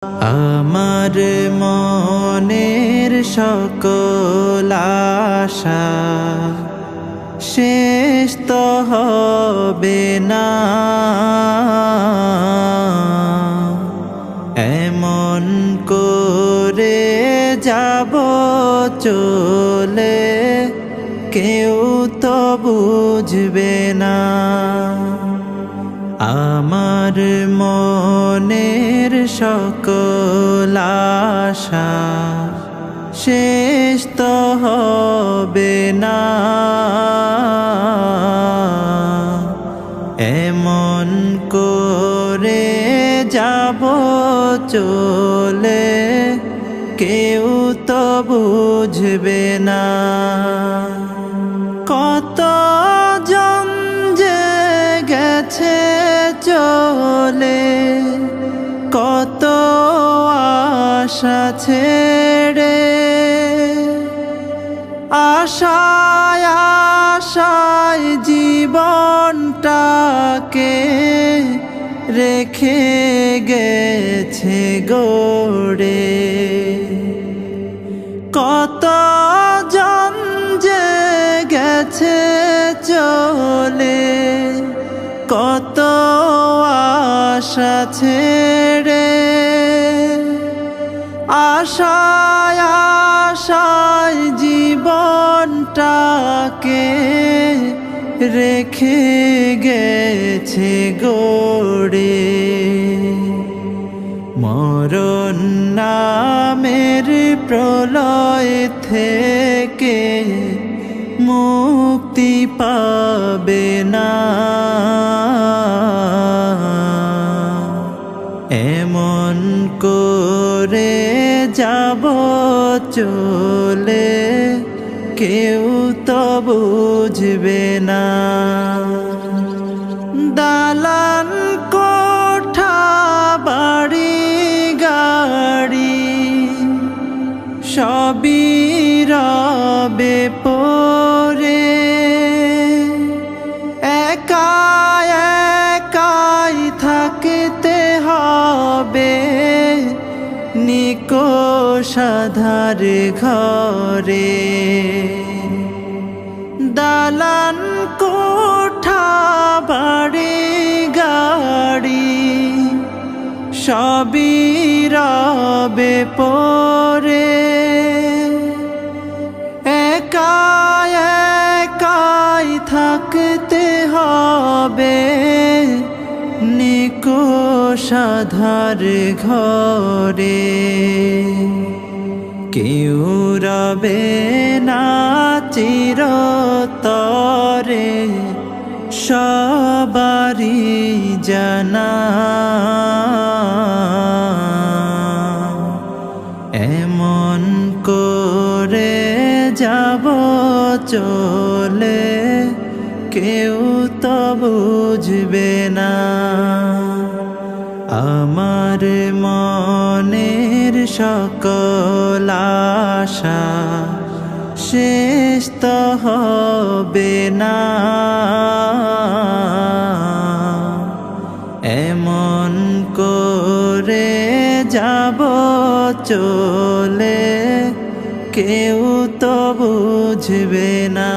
আমার মনের সকল আশা শেষ তো হবে না, এমন করে যাব চলে কেউ তো বুঝবে না। আমার মনের সকল আশা শেষ তো হবে না, এমন করে যাব চলে কেউ তো বুঝবে না। কত জন যে গেছে চলে, কত আশা ছেড়ে, আশায় আশায় জীবনটাকে রেখে গেছে গড়ে। কত জন যে গেছে চলে, কত আশা ছেড়ে, আশায় আশায় জীবনটাকে রেখে গেছে গড়ে। মরণ নামের প্রলয় থেকে মুক্তি পাবে না, এমন করে যাব চলে কেউ তো বুঝবে না। দালান কোঠা বাড়ি গাড়ি সবই রবে পড়ে, একা একাই থাকতে হবে নিকোষ আঁধার ঘরে। দালান কোঠা বাড়ি গাড়ি সবই রবে পড়ে, একা একাই থাকতে হবে নিকোষ আঁধার ঘরে। কেউ রবে না চিরতরে সবারই জানা, এমন করে যাব চলে কেউ তো বুঝবে না। আমার মনের সকল আশা শেষ তো হবে না, এমন করে যাব চলে কেউ তো বুঝবে না।